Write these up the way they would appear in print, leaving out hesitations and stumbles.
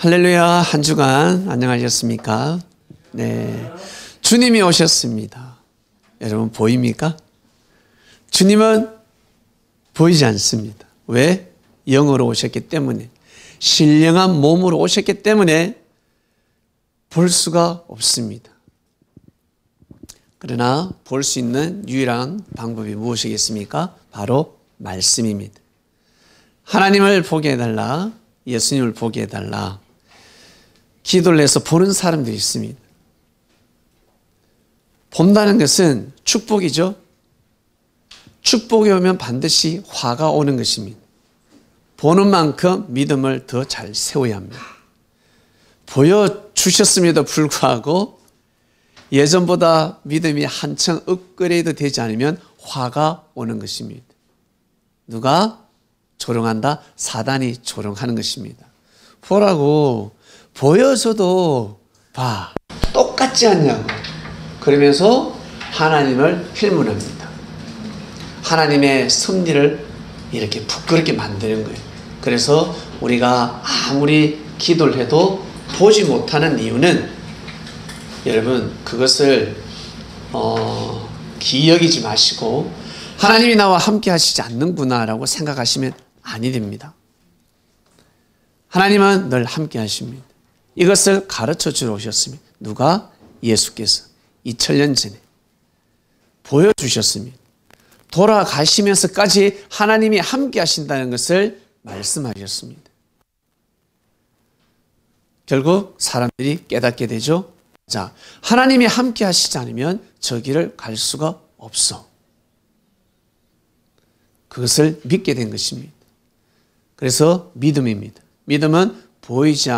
할렐루야. 한 주간 안녕하셨습니까? 네, 주님이 오셨습니다. 여러분 보입니까? 주님은 보이지 않습니다. 왜? 영으로 오셨기 때문에, 신령한 몸으로 오셨기 때문에 볼 수가 없습니다. 그러나 볼 수 있는 유일한 방법이 무엇이겠습니까? 바로 말씀입니다. 하나님을 보게 해달라, 예수님을 보게 해달라 기도를 해서 보는 사람들이 있습니다. 본다는 것은 축복이죠. 축복이 오면 반드시 화가 오는 것입니다. 보는 만큼 믿음을 더 잘 세워야 합니다. 보여주셨음에도 불구하고 예전보다 믿음이 한층 업그레이드 되지 않으면 화가 오는 것입니다. 누가 조롱한다? 사단이 조롱하는 것입니다. 보라고 보여줘도 봐, 똑같지 않냐고 그러면서 하나님을 힐문합니다. 하나님의 섭리를 이렇게 부끄럽게 만드는 거예요. 그래서 우리가 아무리 기도를 해도 보지 못하는 이유는, 여러분 그것을 기여기지 마시고 하나님이 나와 함께 하시지 않는구나 라고 생각하시면 아니 됩니다. 하나님은 늘 함께 하십니다. 이것을 가르쳐 주러 오셨습니다. 누가? 예수께서 2000년 전에 보여주셨습니다. 돌아가시면서까지 하나님이 함께 하신다는 것을 말씀하셨습니다. 결국 사람들이 깨닫게 되죠. 자, 하나님이 함께 하시지 않으면 저 길을 갈 수가 없어. 그것을 믿게 된 것입니다. 그래서 믿음입니다. 믿음은 보지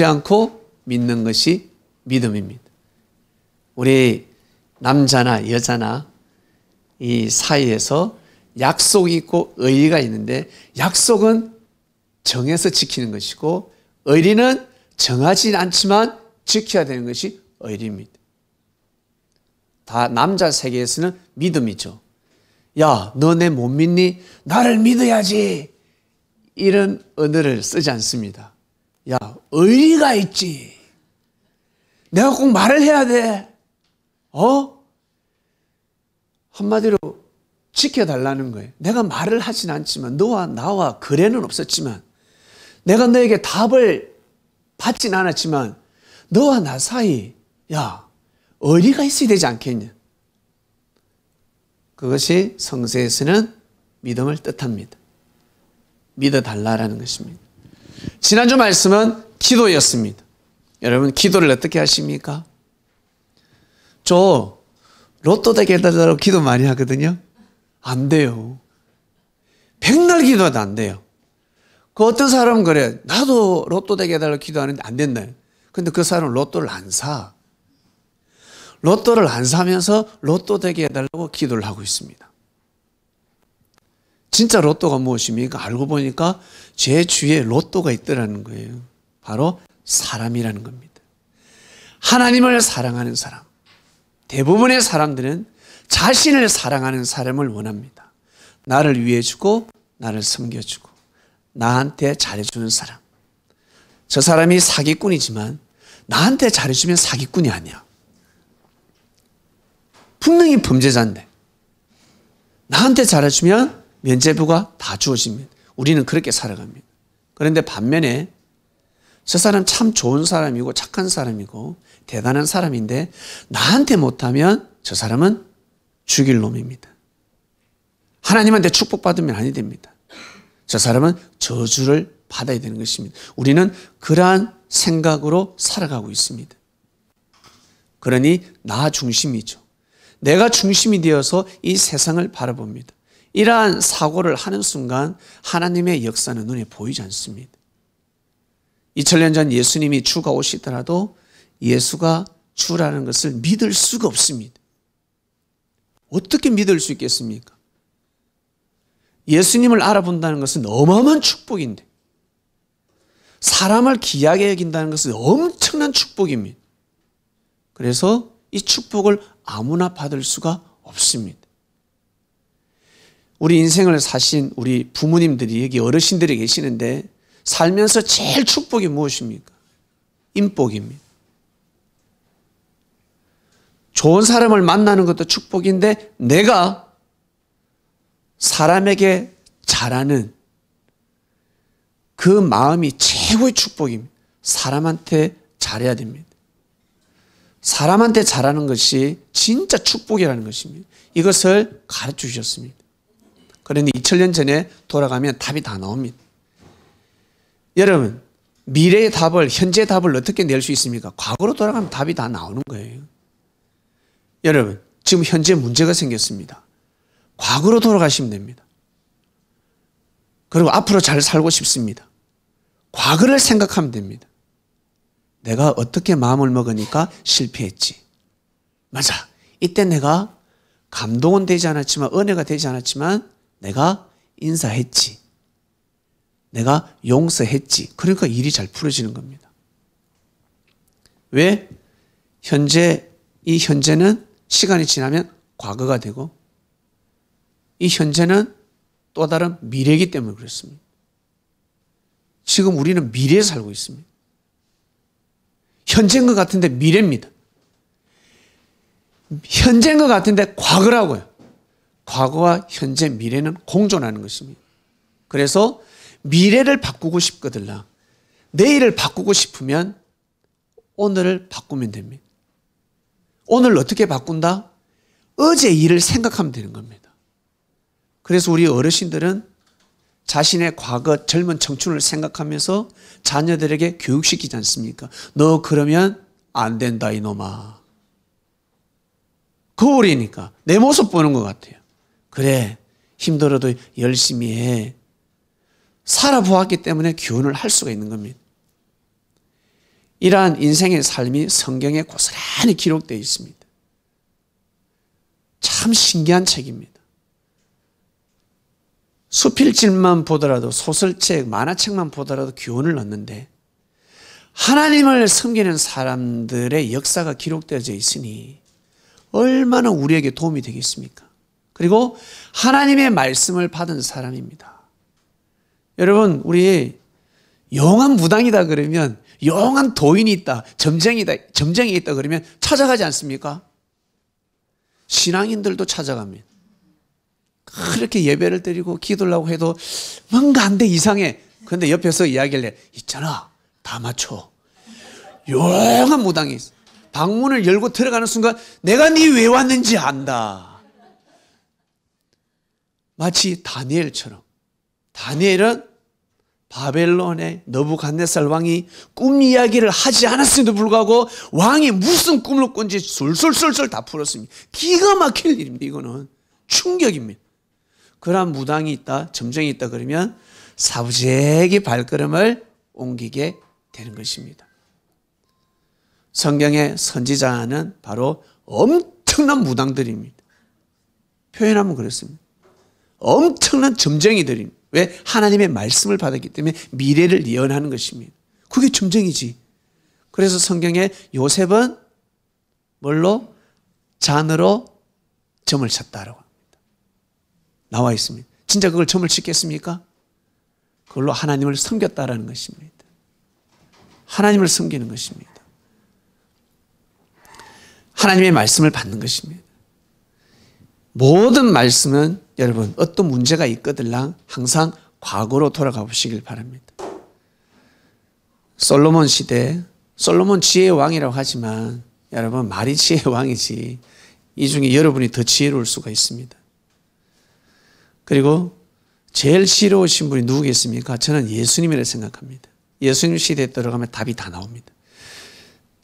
않고 믿는 것이 믿음입니다. 우리 남자나 여자나 이 사이에서 약속이 있고 의리가 있는데, 약속은 정해서 지키는 것이고 의리는 정하지 않지만 지켜야 되는 것이 의리입니다. 다 남자 세계에서는 믿음이죠. 야, 너 내 못 믿니? 나를 믿어야지. 이런 언어를 쓰지 않습니다. 야, 의리가 있지. 내가 꼭 말을 해야 돼. 한마디로 지켜달라는 거예요. 내가 말을 하진 않지만, 너와 나와 거래는 없었지만, 내가 너에게 답을 받진 않았지만, 너와 나 사이, 야, 의리가 있어야 되지 않겠냐. 그것이 성서에서는 믿음을 뜻합니다. 믿어달라는 것입니다. 지난주 말씀은 기도였습니다. 여러분 기도를 어떻게 하십니까? 저 로또 되게 해달라고 기도 많이 하거든요. 안 돼요. 백날 기도해도 안 돼요. 그 어떤 사람은 그래. 나도 로또 되게 해달라고 기도하는데 안 된다. 근데 그 사람은 로또를 안 사. 로또를 안 사면서 로또 되게 해달라고 기도를 하고 있습니다. 진짜 로또가 무엇입니까? 알고 보니까 제 주위에 로또가 있더라는 거예요. 바로 사람이라는 겁니다. 하나님을 사랑하는 사람. 대부분의 사람들은 자신을 사랑하는 사람을 원합니다. 나를 위해주고 나를 섬겨주고 나한테 잘해주는 사람. 저 사람이 사기꾼이지만 나한테 잘해주면 사기꾼이 아니야. 분명히 범죄자인데 나한테 잘해주면 면죄부가 다 주어집니다. 우리는 그렇게 살아갑니다. 그런데 반면에 저 사람 참 좋은 사람이고 착한 사람이고 대단한 사람인데 나한테 못하면 저 사람은 죽일 놈입니다. 하나님한테 축복받으면 아니 됩니다. 저 사람은 저주를 받아야 되는 것입니다. 우리는 그러한 생각으로 살아가고 있습니다. 그러니 나 중심이죠. 내가 중심이 되어서 이 세상을 바라봅니다. 이러한 사고를 하는 순간 하나님의 역사는 눈에 보이지 않습니다. 2000년 전 예수님이 주가 오시더라도 예수가 주라는 것을 믿을 수가 없습니다. 어떻게 믿을 수 있겠습니까? 예수님을 알아본다는 것은 어마어마한 축복인데, 사람을 귀하게 여긴다는 것은 엄청난 축복입니다. 그래서 이 축복을 아무나 받을 수가 없습니다. 우리 인생을 사신 우리 부모님들이, 여기 어르신들이 계시는데 살면서 제일 축복이 무엇입니까? 인복입니다. 좋은 사람을 만나는 것도 축복인데 내가 사람에게 잘하는 그 마음이 최고의 축복입니다. 사람한테 잘해야 됩니다. 사람한테 잘하는 것이 진짜 축복이라는 것입니다. 이것을 가르쳐 주셨습니다. 그런데 2000년 전에 돌아가면 답이 다 나옵니다. 여러분, 미래의 답을, 현재의 답을 어떻게 낼 수 있습니까? 과거로 돌아가면 답이 다 나오는 거예요. 여러분, 지금 현재 문제가 생겼습니다. 과거로 돌아가시면 됩니다. 그리고 앞으로 잘 살고 싶습니다. 과거를 생각하면 됩니다. 내가 어떻게 마음을 먹으니까 실패했지. 맞아. 이때 내가 감동은 되지 않았지만, 은혜가 되지 않았지만 내가 인사했지. 내가 용서했지. 그러니까 일이 잘 풀어지는 겁니다. 왜? 이 현재는 시간이 지나면 과거가 되고, 이 현재는 또 다른 미래이기 때문에 그렇습니다. 지금 우리는 미래에 살고 있습니다. 현재인 것 같은데 미래입니다. 현재인 것 같은데 과거라고요. 과거와 현재, 미래는 공존하는 것입니다. 그래서 미래를 바꾸고 싶거든요. 내일을 바꾸고 싶으면 오늘을 바꾸면 됩니다. 오늘 어떻게 바꾼다? 어제 일을 생각하면 되는 겁니다. 그래서 우리 어르신들은 자신의 과거 젊은 청춘을 생각하면서 자녀들에게 교육시키지 않습니까? 너 그러면 안 된다 이놈아. 거울이니까 내 모습 보는 것 같아요. 그래, 힘들어도 열심히 해. 살아보았기 때문에 교훈을 할 수가 있는 겁니다. 이러한 인생의 삶이 성경에 고스란히 기록되어 있습니다. 참 신기한 책입니다. 수필집만 보더라도, 소설책, 만화책만 보더라도 교훈을 얻는데, 하나님을 섬기는 사람들의 역사가 기록되어져 있으니 얼마나 우리에게 도움이 되겠습니까? 그리고 하나님의 말씀을 받은 사람입니다. 여러분, 우리 영한 무당이다 그러면, 영한 도인이 있다, 점쟁이 있다 그러면 찾아가지 않습니까? 신앙인들도 찾아갑니다. 그렇게 예배를 드리고 기도를 하고 해도 뭔가 안 돼, 이상해. 그런데 옆에서 이야기를 해. 있잖아, 다 맞춰. 영한 무당이 있어. 방문을 열고 들어가는 순간 내가 네 왜 왔는지 안다. 마치 다니엘처럼. 다니엘은 바벨론의 느부갓네살 왕이 꿈 이야기를 하지 않았음에도 불구하고 왕이 무슨 꿈을 꾼지 술술술술 다 풀었습니다. 기가 막힐 일입니다. 이거는 충격입니다. 그러한 무당이 있다, 점쟁이 있다 그러면 사부재기 발걸음을 옮기게 되는 것입니다. 성경의 선지자는 바로 엄청난 무당들입니다. 표현하면 그렇습니다. 엄청난 점쟁이들입니다. 왜? 하나님의 말씀을 받았기 때문에 미래를 예언하는 것입니다. 그게 점쟁이지. 그래서 성경에 요셉은 뭘로? 잔으로 점을 쳤다라고 합니다. 나와 있습니다. 진짜 그걸 점을 찍겠습니까? 그걸로 하나님을 섬겼다라는 것입니다. 하나님을 섬기는 것입니다. 하나님의 말씀을 받는 것입니다. 모든 말씀은 여러분 어떤 문제가 있거들랑 항상 과거로 돌아가 보시길 바랍니다. 솔로몬 시대, 솔로몬 지혜의 왕이라고 하지만 여러분 말이 지혜의 왕이지 이 중에 여러분이 더 지혜로울 수가 있습니다. 그리고 제일 지혜로우신 분이 누구겠습니까? 저는 예수님이라 생각합니다. 예수님 시대에 들어가면 답이 다 나옵니다.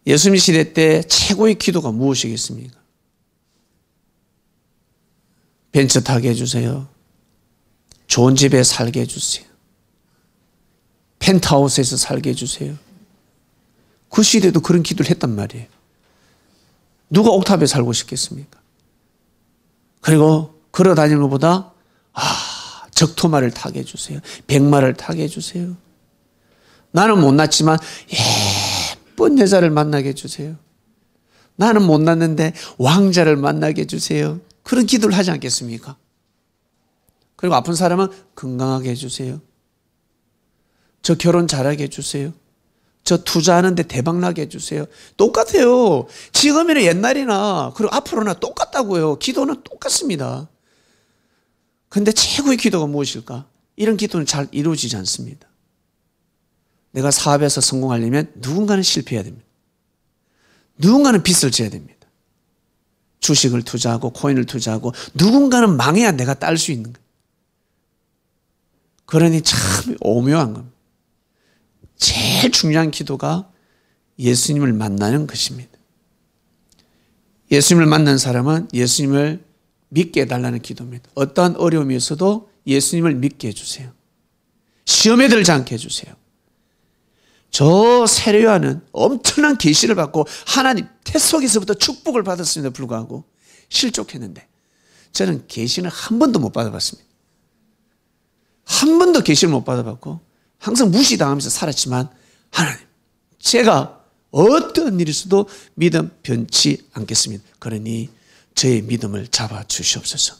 예수님 시대 때 최고의 기도가 무엇이겠습니까? 벤츠 타게 해주세요. 좋은 집에 살게 해주세요. 펜트하우스에서 살게 해주세요. 그 시대도 그런 기도를 했단 말이에요. 누가 옥탑에 살고 싶겠습니까? 그리고 걸어 다니는 것보다 적토마를 타게 해주세요. 백마를 타게 해주세요. 나는 못났지만 예쁜 여자를 만나게 해주세요. 나는 못났는데 왕자를 만나게 해주세요. 그런 기도를 하지 않겠습니까? 그리고 아픈 사람은 건강하게 해주세요. 저 결혼 잘하게 해주세요. 저 투자하는데 대박나게 해주세요. 똑같아요. 지금이나 옛날이나 그리고 앞으로나 똑같다고요. 기도는 똑같습니다. 그런데 최고의 기도가 무엇일까? 이런 기도는 잘 이루어지지 않습니다. 내가 사업에서 성공하려면 누군가는 실패해야 됩니다. 누군가는 빚을 져야 됩니다. 주식을 투자하고 코인을 투자하고 누군가는 망해야 내가 딸 수 있는 거예요. 그러니 참 오묘한 겁니다. 제일 중요한 기도가 예수님을 만나는 것입니다. 예수님을 만난 사람은 예수님을 믿게 해달라는 기도입니다. 어떠한 어려움이 있어도 예수님을 믿게 해주세요. 시험에 들지 않게 해주세요. 저 세례요한은 엄청난 계시를 받고 하나님 태 속에서부터 축복을 받았음에도 불구하고 실족했는데 저는 계시는 한 번도 못 받아봤습니다. 한 번도 계시를 못 받아봤고 항상 무시당하면서 살았지만 하나님 제가 어떤 일이 있어도 믿음 변치 않겠습니다. 그러니 저의 믿음을 잡아주시옵소서.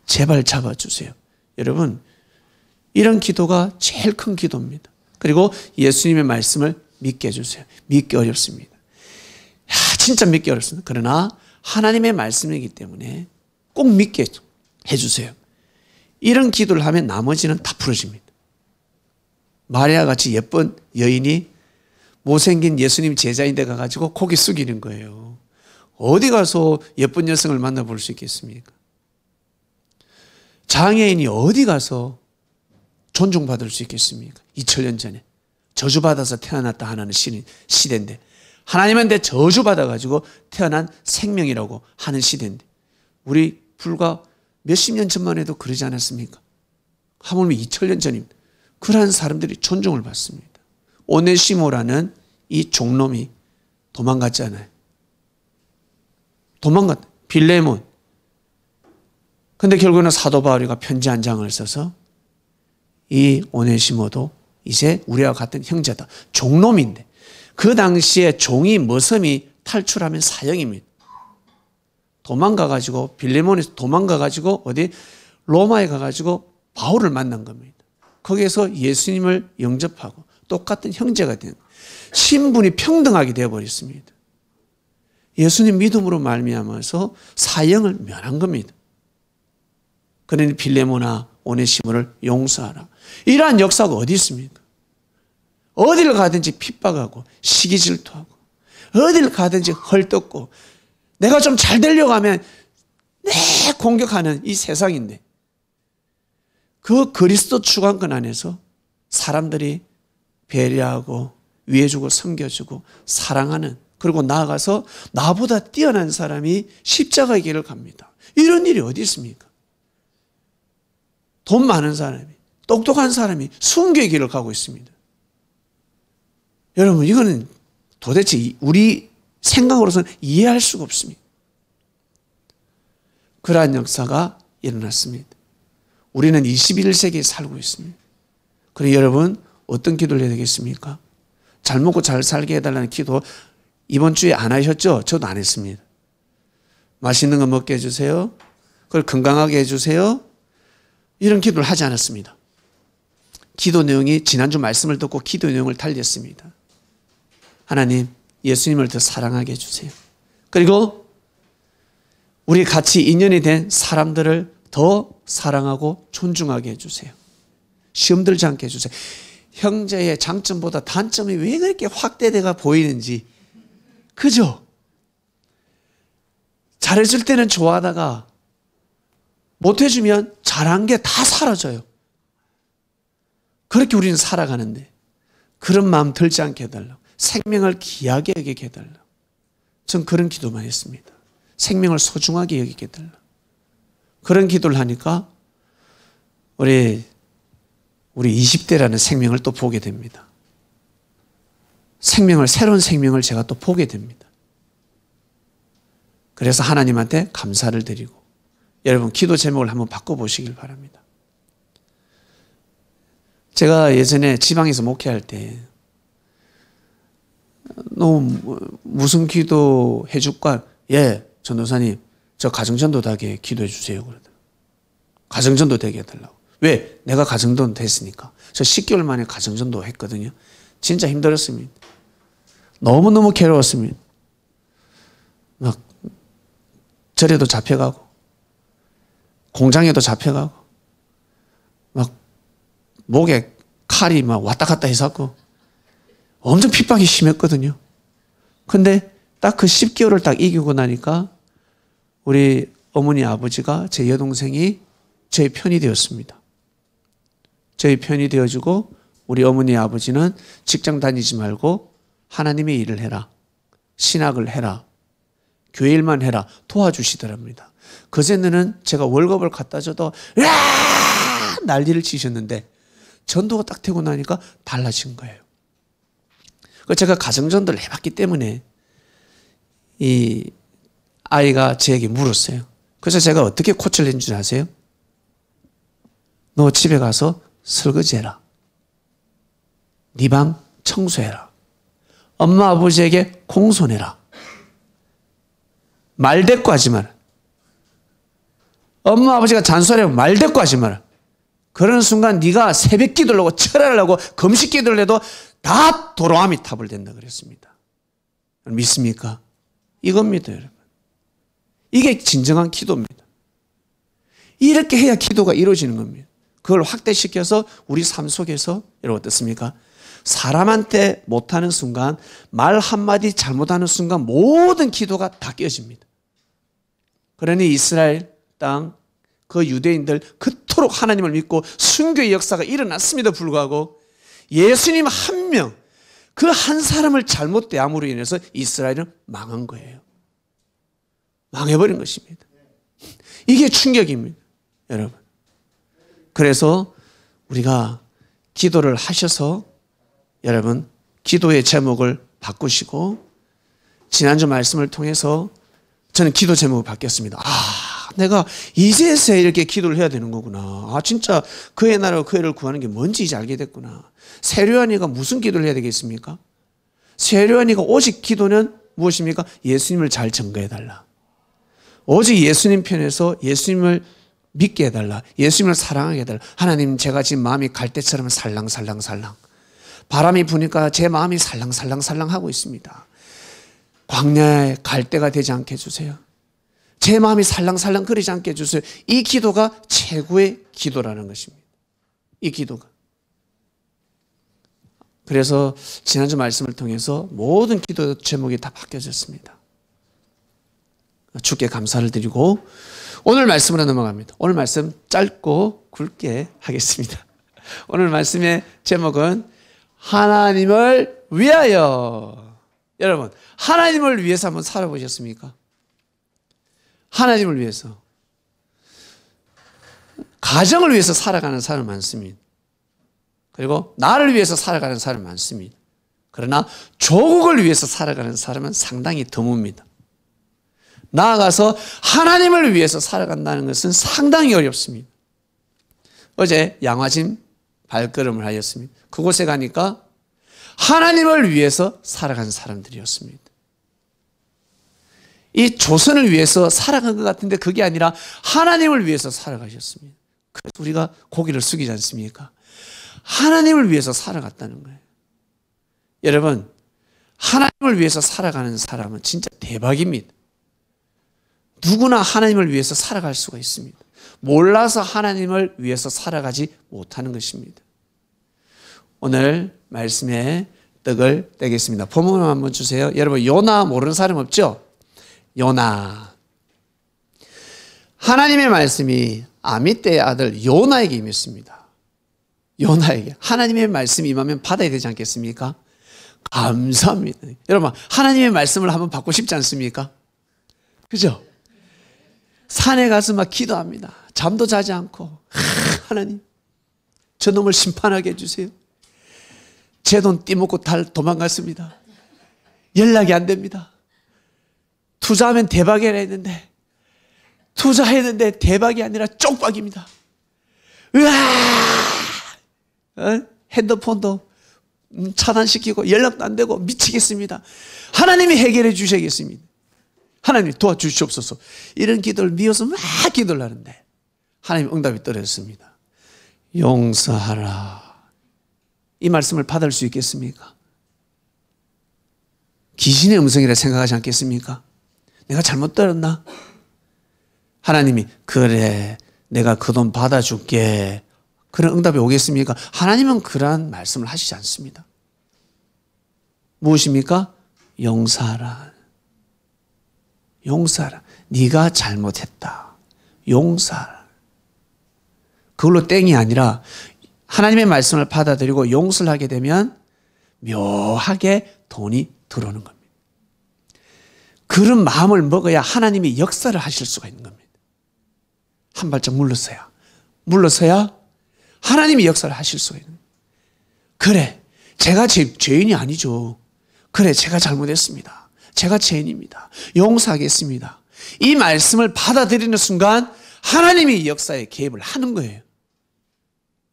제발 잡아주세요. 여러분 이런 기도가 제일 큰 기도입니다. 그리고 예수님의 말씀을 믿게 해주세요. 믿기 어렵습니다. 진짜 믿기 어렵습니다. 그러나 하나님의 말씀이기 때문에 꼭 믿게 해주세요. 이런 기도를 하면 나머지는 다 풀어집니다. 마리아 같이 예쁜 여인이 못생긴 예수님 제자인데 가가지고 고개 숙이는 거예요. 어디 가서 예쁜 여성을 만나볼 수 있겠습니까? 장애인이 어디 가서 존중받을 수 있겠습니까? 2000년 전에 저주받아서 태어났다 하는 시대인데 하나님한테 저주받아가지고 태어난 생명이라고 하는 시대인데 우리 불과 몇십 년 전만 해도 그러지 않았습니까? 하물며 2000년 전입니다. 그러한 사람들이 존중을 받습니다. 오네시모라는 이 종놈이 도망갔잖아요. 도망갔다. 빌레몬. 근데 결국에는 사도 바울이가 편지 한 장을 써서 이 오네시모도 이제 우리와 같은 형제다. 종놈인데 그 당시에 종이 머슴이 탈출하면 사형입니다. 도망가가지고 빌레몬에서 도망가가지고 어디 로마에 가가지고 바울을 만난 겁니다. 거기에서 예수님을 영접하고 똑같은 형제가 된 신분이 평등하게 되어버렸습니다. 예수님 믿음으로 말미암아서 사형을 면한 겁니다. 그러니 빌레몬아 오네시모를 용서하라. 이러한 역사가 어디 있습니까? 어디를 가든지 핍박하고 시기 질투하고 어디를 가든지 헐뜯고 내가 좀 잘 되려고 하면 공격하는 이 세상인데 그 그리스도 주관권 안에서 사람들이 배려하고 위해주고 섬겨주고 사랑하는 그리고 나아가서 나보다 뛰어난 사람이 십자가의 길을 갑니다. 이런 일이 어디 있습니까? 돈 많은 사람이 똑똑한 사람이 순교의 길을 가고 있습니다. 여러분 이거는 도대체 우리 생각으로서는 이해할 수가 없습니다. 그러한 역사가 일어났습니다. 우리는 21세기에 살고 있습니다. 그래서 여러분 어떤 기도를 해야 되겠습니까? 잘 먹고 잘 살게 해달라는 기도 이번 주에 안 하셨죠? 저도 안 했습니다. 맛있는 거 먹게 해주세요. 그걸 건강하게 해주세요. 이런 기도를 하지 않았습니다. 기도 내용이 지난주 말씀을 듣고 기도 내용을 달렸습니다. 하나님 예수님을 더 사랑하게 해주세요. 그리고 우리 같이 인연이 된 사람들을 더 사랑하고 존중하게 해주세요. 시험 들지 않게 해주세요. 형제의 장점보다 단점이 왜 그렇게 확대돼가 보이는지 그죠? 잘해줄 때는 좋아하다가 못해주면 잘한 게 다 사라져요. 그렇게 우리는 살아가는데 그런 마음 들지 않게 해달라고 생명을 귀하게 여기게 해달라고 전 그런 기도만 했습니다. 생명을 소중하게 여기게 해달라고 그런 기도를 하니까 우리 20대라는 생명을 또 보게 됩니다. 새로운 생명을 제가 또 보게 됩니다. 그래서 하나님한테 감사를 드리고 여러분 기도 제목을 한번 바꿔보시길 바랍니다. 제가 예전에 지방에서 목회할 때 너무 무슨 기도 해줄까? 예, 전도사님 저 가정전도 되게 기도해 주세요. 그러더라고요. 가정전도 되게 해달라고. 왜? 내가 가정전도 했으니까. 저 10개월 만에 가정전도 했거든요. 진짜 힘들었습니다. 너무너무 괴로웠습니다. 막 절에도 잡혀가고 공장에도 잡혀가고 막 목에 칼이 막 왔다 갔다 해서고 엄청 핍박이 심했거든요. 근데 딱 그 10개월을 딱 이기고 나니까 우리 어머니 아버지가 제 여동생이 제 편이 되었습니다. 저희 편이 되어주고 우리 어머니 아버지는 직장 다니지 말고 하나님의 일을 해라. 신학을 해라. 교회 일만 해라. 도와주시더랍니다. 그전에는 제가 월급을 갖다 줘도 난리를 치셨는데 전도가 딱 되고 나니까 달라진 거예요. 제가 가정전도를 해봤기 때문에 이 아이가 저에게 물었어요. 그래서 제가 어떻게 코치를 했는 줄 아세요? 너 집에 가서 설거지해라. 네 방 청소해라. 엄마 아버지에게 공손해라. 말대꾸하지 마라. 엄마 아버지가 잔소리하면 말대꾸 하지 마라. 그러는 순간 네가 새벽 기도를 하고 철야를 하고 금식 기도를 해도 다 도로아미 탑을 된다 그랬습니다. 믿습니까? 이겁니다, 여러분. 이게 진정한 기도입니다. 이렇게 해야 기도가 이루어지는 겁니다. 그걸 확대시켜서 우리 삶 속에서 여러분 어떻습니까? 사람한테 못하는 순간, 말 한마디 잘못하는 순간 모든 기도가 다 깨집니다. 그러니 이스라엘 땅, 그 유대인들 그토록 하나님을 믿고 순교의 역사가 일어났음에도 불구하고 예수님 한 명, 그 한 사람을 잘못 대함으로 인해서 이스라엘은 망한 거예요. 망해버린 것입니다. 이게 충격입니다, 여러분. 그래서 우리가 기도를 하셔서 여러분 기도의 제목을 바꾸시고 지난주 말씀을 통해서 저는 기도 제목을 바뀌었습니다. 내가 이제서야 이렇게 기도를 해야 되는 거구나. 진짜 그의 나라와 그 애를 구하는 게 뭔지 이제 알게 됐구나. 세례요한이가 무슨 기도를 해야 되겠습니까? 세례요한이가 오직 기도는 무엇입니까? 예수님을 잘 증거해달라. 오직 예수님 편에서 예수님을 믿게 해달라. 예수님을 사랑하게 해달라. 하나님, 제가 지금 마음이 갈대처럼 살랑살랑살랑, 바람이 부니까 제 마음이 살랑살랑살랑 하고 있습니다. 광야에 갈대가 되지 않게 해주세요. 제 마음이 살랑살랑 거리지 않게 해주세요. 이 기도가 최고의 기도라는 것입니다. 이 기도가. 그래서 지난주 말씀을 통해서 모든 기도 제목이 다 바뀌어졌습니다. 주께 감사를 드리고 오늘 말씀으로 넘어갑니다. 오늘 말씀 짧고 굵게 하겠습니다. 오늘 말씀의 제목은 하나님을 위하여. 여러분, 하나님을 위해서 한번 살아보셨습니까? 하나님을 위해서. 가정을 위해서 살아가는 사람 많습니다. 그리고 나를 위해서 살아가는 사람 많습니다. 그러나 조국을 위해서 살아가는 사람은 상당히 드뭅니다. 나아가서 하나님을 위해서 살아간다는 것은 상당히 어렵습니다. 어제 양화진 발걸음을 하였습니다. 그곳에 가니까 하나님을 위해서 살아간 사람들이었습니다. 이 조선을 위해서 살아간 것 같은데 그게 아니라 하나님을 위해서 살아가셨습니다. 그래서 우리가 고개를 숙이지 않습니까? 하나님을 위해서 살아갔다는 거예요. 여러분, 하나님을 위해서 살아가는 사람은 진짜 대박입니다. 누구나 하나님을 위해서 살아갈 수가 있습니다. 몰라서 하나님을 위해서 살아가지 못하는 것입니다. 오늘 말씀에 떡을 떼겠습니다. 본문 한번 주세요. 여러분, 요나 모르는 사람 없죠? 요나. 하나님의 말씀이 아미떼의 아들 요나에게 임했습니다. 요나에게. 하나님의 말씀이 임하면 받아야 되지 않겠습니까? 감사합니다. 여러분, 하나님의 말씀을 한번 받고 싶지 않습니까? 그죠? 산에 가서 막 기도합니다. 잠도 자지 않고, 하나님, 저놈을 심판하게 해주세요. 제 돈 띠먹고 도망갔습니다. 연락이 안 됩니다. 투자하면 대박이라 했는데, 투자했는데 대박이 아니라 쪽박입니다. 핸드폰도 차단시키고 연락도 안 되고 미치겠습니다. 하나님이 해결해 주셔야겠습니다. 하나님 도와주시옵소서. 이런 기도를 미워서 막 기도를 하는데 하나님 응답이 떨어졌습니다. 용서하라. 이 말씀을 받을 수 있겠습니까? 귀신의 음성이라 생각하지 않겠습니까? 내가 잘못 들었나? 하나님이 그래 내가 그 돈 받아줄게. 그런 응답이 오겠습니까? 하나님은 그러한 말씀을 하시지 않습니다. 무엇입니까? 용서하라. 용서하라. 네가 잘못했다. 용서하라. 그걸로 땡이 아니라 하나님의 말씀을 받아들이고 용서를 하게 되면 묘하게 돈이 들어오는 겁니다. 그런 마음을 먹어야 하나님이 역사를 하실 수가 있는 겁니다. 한 발짝 물러서야 하나님이 역사를 하실 수가 있는 겁니다. 그래, 제가 죄인이 아니죠. 그래, 제가 잘못했습니다. 제가 죄인입니다. 용서하겠습니다. 이 말씀을 받아들이는 순간 하나님이 역사에 개입을 하는 거예요.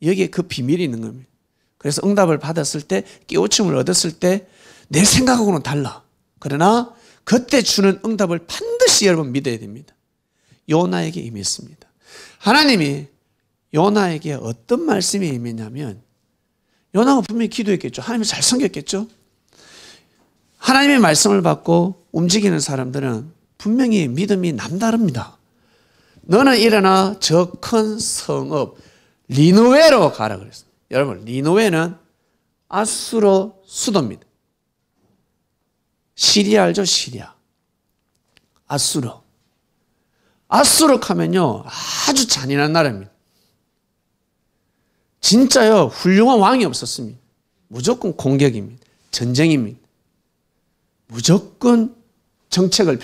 여기에 그 비밀이 있는 겁니다. 그래서 응답을 받았을 때, 깨우침을 얻었을 때 내 생각하고는 달라. 그러나 그때 주는 응답을 반드시 여러분 믿어야 됩니다. 요나에게 임했습니다. 하나님이 요나에게 어떤 말씀이 임했냐면, 요나가 분명히 기도했겠죠. 하나님이 잘 섬겼겠죠. 하나님의 말씀을 받고 움직이는 사람들은 분명히 믿음이 남다릅니다. 너는 일어나 저 큰 성읍 니느웨로 가라 그랬어요. 여러분, 니느웨는 아수르 수도입니다. 시리아 알죠? 시리아. 아수르. 아수르 하면요 아주 잔인한 나라입니다. 진짜요 훌륭한 왕이 없었습니다. 무조건 공격입니다. 전쟁입니다. 무조건 정책을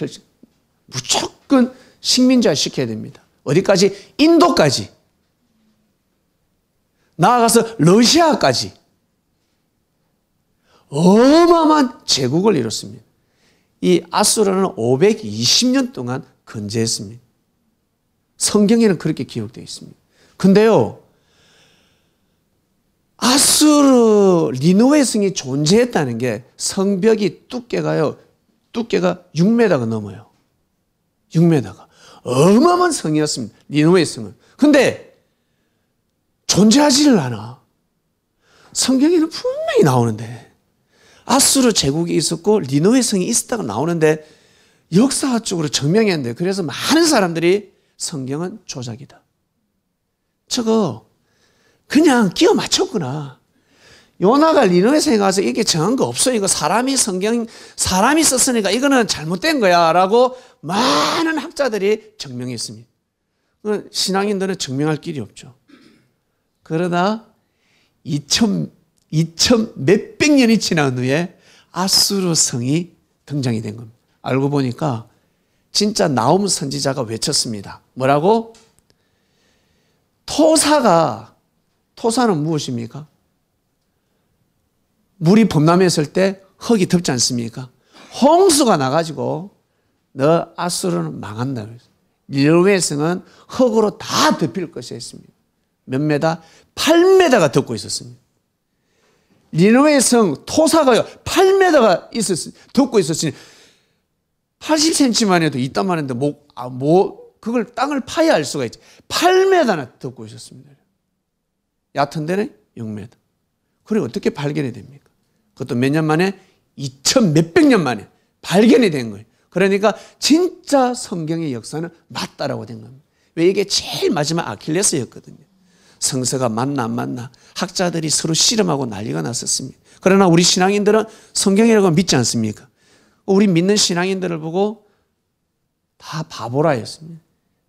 무조건 식민지화 시켜야 됩니다. 어디까지? 인도까지. 나아가서 러시아까지. 어마어마한 제국을 이뤘습니다. 이 아수르는 520년 동안 건재했습니다. 성경에는 그렇게 기록되어 있습니다. 근데요, 아수르 니느웨 성이 존재했다는 게 성벽이 두께가 6m가 넘어요. 6m가. 어마어마한 성이었습니다. 니느웨 성은. 근데 존재하지를 않아. 성경에는 분명히 나오는데 아수르 제국이 있었고 니느웨 성이 있었다고 나오는데 역사적으로 증명했는데 그래서 많은 사람들이 성경은 조작이다. 저거 그냥 끼워 맞췄구나. 요나가 니느웨 성에 가서 이게 정한 거 없어. 이거 사람이 썼으니까 이거는 잘못된 거야 라고 많은 학자들이 증명했습니다. 신앙인들은 증명할 길이 없죠. 그러나 2000 몇백 년이 지난 후에 아수르 성이 등장이 된 겁니다. 알고 보니까 진짜 나움 선지자가 외쳤습니다. 뭐라고? 토사는 무엇입니까? 물이 범람했을 때 흙이 덮지 않습니까? 홍수가 나가지고 너 아수르는 망한다. 니느웨 성은 흙으로 다 덮일 것이 했습니다. 몇 메다? 8m가 덮고 있었습니다. 니느웨 성 토사가요 8m가 덮고 있었으니 80cm만 해도 이딴만 했는데 그걸 땅을 파야 알 수가 있지. 8m나 덮고 있었습니다. 얕은 데는 6m. 그래 어떻게 발견이 됩니까? 그것도 몇 년 만에 2000 몇백 년 만에 발견이 된 거예요. 그러니까 진짜 성경의 역사는 맞다라고 된 겁니다. 왜 이게 제일 마지막 아킬레스였거든요. 성서가 맞나 안 맞나 학자들이 서로 실험하고 난리가 났었습니다. 그러나 우리 신앙인들은 성경이라고 믿지 않습니까? 우리 믿는 신앙인들을 보고 다 바보라 했습니다.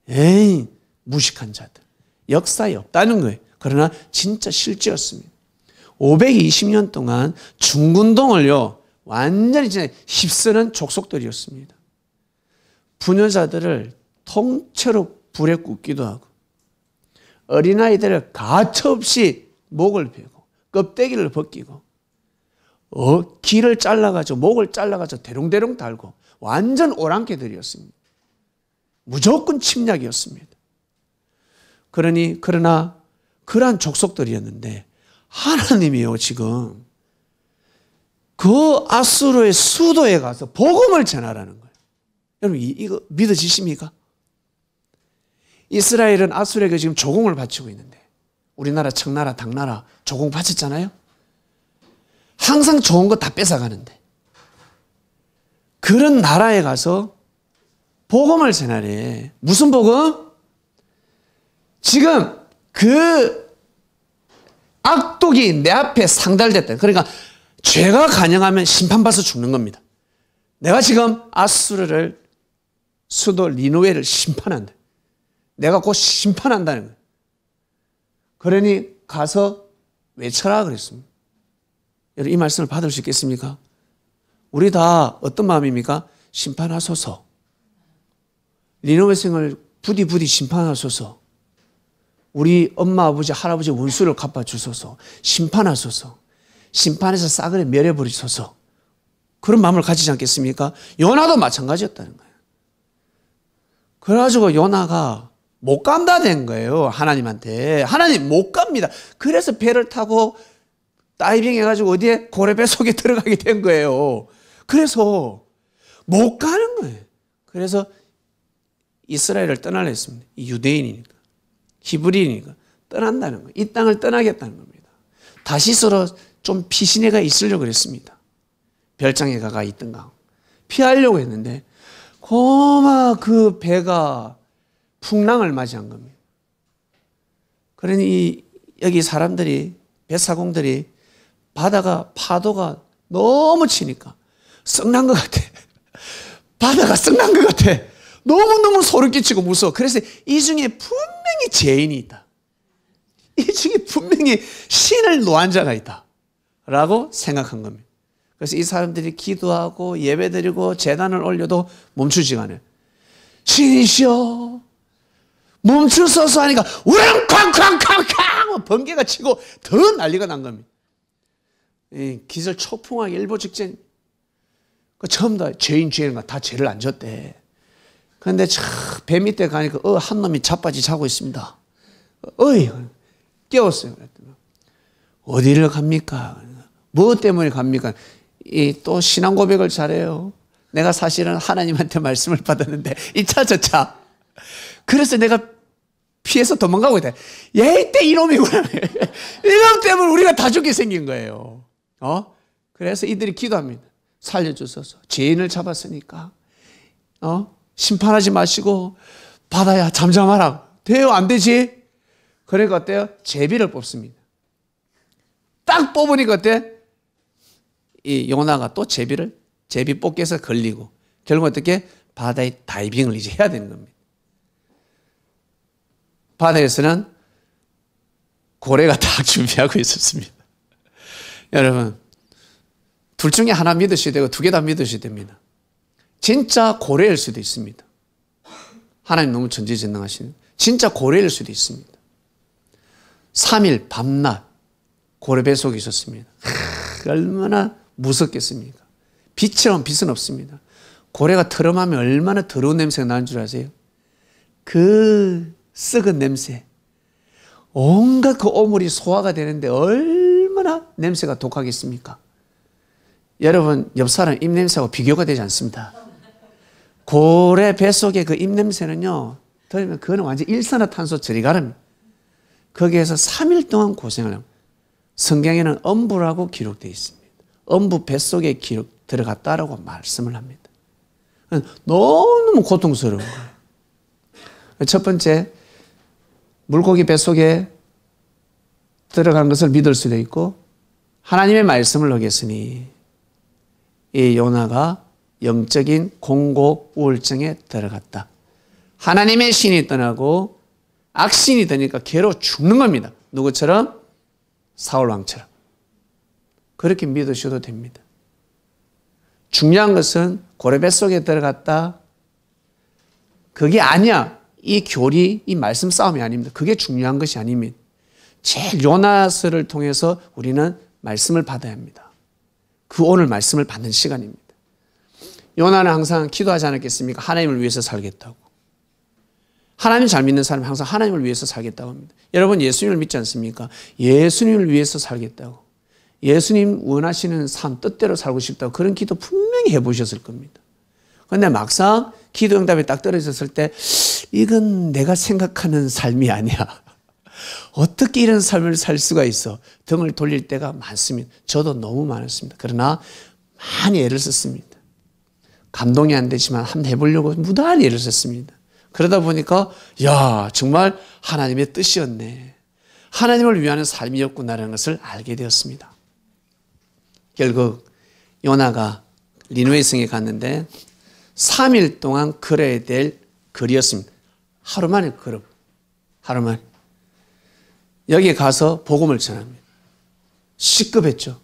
에이 무식한 자들. 역사에 없다는 거예요. 그러나 진짜 실제였습니다. 520년 동안 중군동을요 완전히 휩쓰는 족속들이었습니다. 부녀자들을 통째로 불에 굽기도 하고 어린아이들을 가차없이 목을 베고 껍데기를 벗기고 귀를 잘라가지고 목을 잘라가지고 대롱대롱 달고 완전 오랑캐들이었습니다. 무조건 침략이었습니다. 그러나 그러한 족속들이었는데 하나님이요 지금 그 아수르의 수도에 가서 복음을 전하라는 거예요. 여러분 이거 믿어지십니까? 이스라엘은 아수르에게 지금 조공을 바치고 있는데 우리나라 청나라, 당나라 조공 바쳤잖아요. 항상 좋은 거 다 뺏어가는데 그런 나라에 가서 복음을 전하래. 무슨 복음? 지금 그 악독이 내 앞에 상달됐다. 그러니까 죄가 간영하면 심판받아서 죽는 겁니다. 내가 지금 아수르를 수도 니느웨를 심판한다. 내가 곧 심판한다는 거예요. 그러니 가서 외쳐라 그랬습니다. 여러분 이 말씀을 받을 수 있겠습니까? 우리 다 어떤 마음입니까? 심판하소서. 니느웨 성을 부디 심판하소서. 우리 엄마 아버지 할아버지 원수를 갚아주소서. 심판하소서. 심판해서 싸그리 멸해버리소서. 그런 마음을 가지지 않겠습니까? 요나도 마찬가지였다는 거예요. 그래가지고 요나가 못 간다 된 거예요. 하나님한테. 하나님 못 갑니다. 그래서 배를 타고 다이빙 해가지고 어디에 고래배 속에 들어가게 된 거예요. 그래서 못 가는 거예요. 그래서 이스라엘을 떠나려 했습니다. 유대인이니까. 히브리니까. 떠난다는 거예요. 이 땅을 떠나겠다는 겁니다. 다시스로 좀 피신해가 있으려고 그랬습니다. 별장에 가가 있던가. 피하려고 했는데 고마 그 배가 풍랑을 맞이한 겁니다. 그러니 여기 사람들이 배사공들이 바다가 파도가 너무 치니까 썩난 것 같아. 바다가 썩난 것 같아. 너무너무 소름 끼치고 무서워. 그래서 이 중에 분명히 죄인이 있다. 이 중에 분명히 신을 노한 자가 있다. 라고 생각한 겁니다. 그래서 이 사람들이 기도하고 예배드리고 제단을 올려도 멈추지가 않아요. 신이시여 멈추소서 하니까 우렁쾅쾅쾅쾅 번개가 치고 더 난리가 난 겁니다. 기절 초풍하기 일보 직전 처음 다 죄인가 다 죄를 안 졌대. 그런데 배 밑에 가니까 한 놈이 자빠지 자고 있습니다. 어이 깨웠어요. 어디를 갑니까? 뭐 때문에 갑니까? 또 신앙 고백을 잘해요. 내가 사실은 하나님한테 말씀을 받았는데 이 차 저 차. 그래서 내가 피해서 도망가고 있다. 이때 이놈이구나. 이놈 때문에 우리가 다 죽게 생긴 거예요. 그래서 이들이 기도합니다. 살려주소서. 죄인을 잡았으니까 심판하지 마시고 바다야 잠잠하라. 돼요? 안 되지? 그러니까 어때요? 제비를 뽑습니다. 딱 뽑으니까 어때? 이 요나가 또 제비 뽑기에서 걸리고 결국 어떻게? 바다에 다이빙을 이제 해야 되는 겁니다. 바다에서는 고래가 다 준비하고 있었습니다. 여러분 둘 중에 하나 믿으셔야 되고 두 개 다 믿으셔야 됩니다. 진짜 고래일 수도 있습니다. 하나님 너무 전지전능하시는 진짜 고래일 수도 있습니다. 3일 밤낮 고래배 속에 있었습니다. 얼마나 무섭겠습니까? 빛처럼 빛은 없습니다. 고래가 트름하면 얼마나 더러운 냄새가 나는 줄 아세요? 그 썩은 냄새 온갖 그 오물이 소화가 되는데 얼마나 냄새가 독하겠습니까? 여러분 옆 사람 입냄새하고 비교가 되지 않습니다. 고래 뱃속의 그 입냄새는요 들으면 그거는 완전 일산화탄소 저리가랍니다. 거기에서 3일 동안 고생을 합니다. 성경에는 엄부라고 기록되어 있습니다. 엄부 뱃속에 들어갔다라고 말씀을 합니다. 너무 고통스러운 거예요. 첫 번째 물고기 뱃속에 들어간 것을 믿을 수도 있고 하나님의 말씀을 어겼으니 이 요나가 영적인 공고 우울증에 들어갔다. 하나님의 신이 떠나고 악신이 되니까 괴로워 죽는 겁니다. 누구처럼? 사울 왕처럼. 그렇게 믿으셔도 됩니다. 중요한 것은 고래배 속에 들어갔다. 그게 아니야. 이 교리, 이 말씀 싸움이 아닙니다. 그게 중요한 것이 아닙니다. 제일 요나서를 통해서 우리는 말씀을 받아야 합니다. 그 오늘 말씀을 받는 시간입니다. 요나는 항상 기도하지 않았겠습니까? 하나님을 위해서 살겠다고. 하나님 잘 믿는 사람은 항상 하나님을 위해서 살겠다고 합니다. 여러분 예수님을 믿지 않습니까? 예수님을 위해서 살겠다고. 예수님 원하시는 삶, 뜻대로 살고 싶다고 그런 기도 분명히 해보셨을 겁니다. 그런데 막상 기도 응답이 딱 떨어졌을 때 이건 내가 생각하는 삶이 아니야. 어떻게 이런 삶을 살 수가 있어? 등을 돌릴 때가 많습니다. 저도 너무 많았습니다. 그러나 많이 애를 썼습니다. 감동이 안 되지만 한번 해보려고 무단히 애를 썼습니다. 그러다 보니까 야, 정말 하나님의 뜻이었네. 하나님을 위하는 삶이었구나라는 것을 알게 되었습니다. 결국 요나가 니느웨 성에 갔는데 3일 동안 걸어야 될 거리였습니다. 하루 만에 걸어. 하루 만에. 여기에 가서 복음을 전합니다. 시급했죠.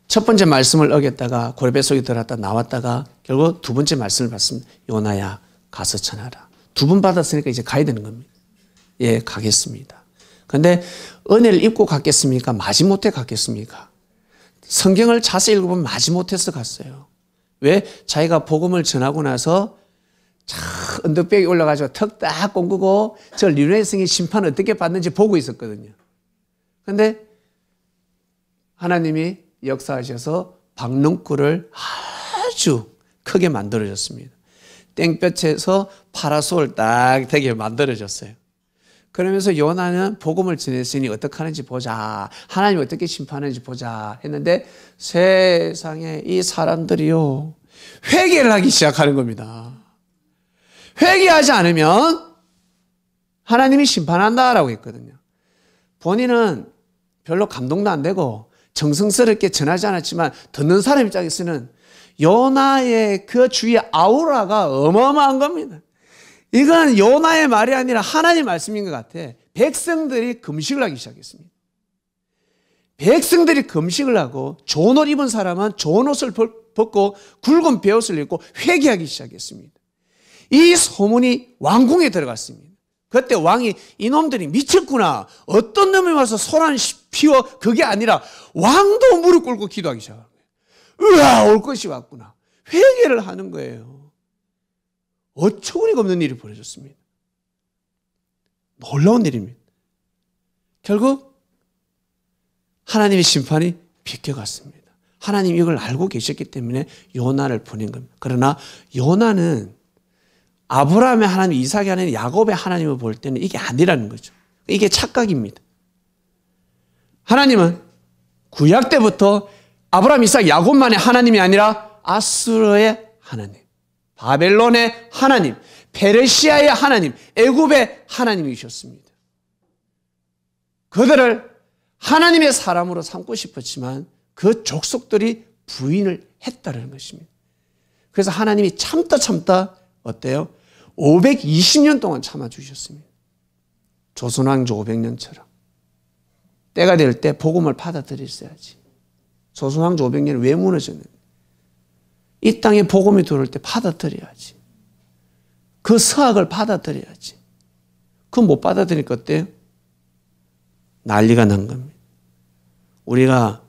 첫 번째 말씀을 어겼다가 고레배 속에 들어갔다 나왔다가 결국 두 번째 말씀을 받습니다. 요나야 가서 전하라. 2번 받았으니까 이제 가야 되는 겁니다. 예, 가겠습니다. 그런데 은혜를 입고 갔겠습니까? 마지못해 갔겠습니까? 성경을 자세히 읽어보면 마지못해서 갔어요. 왜? 자기가 복음을 전하고 나서 언덕벽에 올라가서 턱 딱 꽁그고 저 니느웨 성의 심판을 어떻게 받는지 보고 있었거든요. 그런데 하나님이 역사하셔서 박농굴을 아주 크게 만들어졌습니다. 땡볕에서 파라솔 딱 되게 만들어졌어요. 그러면서 요나는 복음을 전했으니 어떻게 하는지 보자. 하나님이 어떻게 심판하는지 보자 했는데 세상에 이 사람들이요. 회개를 하기 시작하는 겁니다. 회개하지 않으면 하나님이 심판한다라고 했거든요. 본인은 별로 감동도 안 되고 정성스럽게 전하지 않았지만 듣는 사람 입장에서는 요나의 그 주위의 아우라가 어마어마한 겁니다. 이건 요나의 말이 아니라 하나님의 말씀인 것 같아. 백성들이 금식을 하기 시작했습니다. 백성들이 금식을 하고 좋은 옷 입은 사람은 좋은 옷을 벗고 굵은 베옷을 입고 회개하기 시작했습니다. 이 소문이 왕궁에 들어갔습니다. 그때 왕이 이놈들이 미쳤구나. 어떤 놈이 와서 소란 피워. 그게 아니라 왕도 무릎 꿇고 기도하기 시작한 거예요. 으아, 올 것이 왔구나. 회개를 하는 거예요. 어처구니가 없는 일이 벌어졌습니다. 놀라운 일입니다. 결국 하나님의 심판이 비껴갔습니다. 하나님이 이걸 알고 계셨기 때문에 요나를 보낸 겁니다. 그러나 요나는 아브라함의 하나님, 이삭의 하나님, 야곱의 하나님을 볼 때는 이게 아니라는 거죠. 이게 착각입니다. 하나님은 구약 때부터 아브라함, 이삭, 야곱만의 하나님이 아니라 아수르의 하나님, 바벨론의 하나님, 페르시아의 하나님, 애굽의 하나님이셨습니다. 그들을 하나님의 사람으로 삼고 싶었지만 그 족속들이 부인을 했다는 것입니다. 그래서 하나님이 참다 어때요? 520년 동안 참아주셨습니다. 조선왕조 500년처럼. 때가 될 때 복음을 받아들였어야지. 조선왕조 500년이 왜 무너졌는데? 이 땅에 복음이 들어올 때 받아들여야지. 그 서학을 받아들여야지. 그거 못 받아들이니까 어때요? 난리가 난 겁니다. 우리가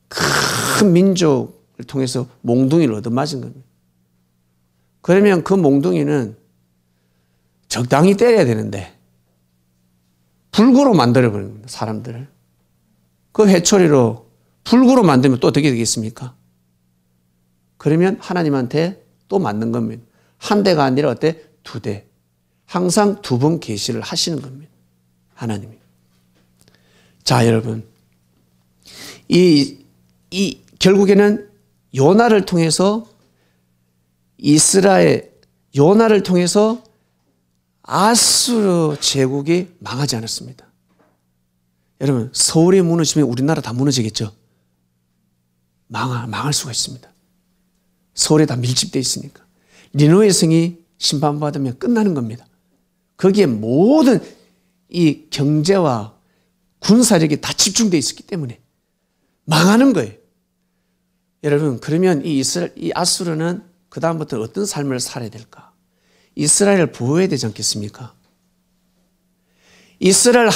큰 민족을 통해서 몽둥이를 얻어맞은 겁니다. 그러면 그 몽둥이는 적당히 때려야 되는데 불구로 만들어버린 겁니다. 사람들을. 그 회초리로 불구로 만들면 또 어떻게 되겠습니까? 그러면 하나님한테 또 맞는 겁니다. 한 대가 아니라 어때? 2대. 항상 2번 계시를 하시는 겁니다. 하나님이. 자, 여러분. 결국에는 요나를 통해서 요나를 통해서 아수르 제국이 망하지 않았습니다. 여러분, 서울이 무너지면 우리나라 다 무너지겠죠? 망할 수가 있습니다. 서울에 다 밀집되어 있으니까. 니느웨 성이 심판받으면 끝나는 겁니다. 거기에 모든 이 경제와 군사력이 다 집중되어 있었기 때문에 망하는 거예요. 여러분, 그러면 이 아수르는 그다음부터 어떤 삶을 살아야 될까? 이스라엘을 보호해야 되지 않겠습니까? 이스라엘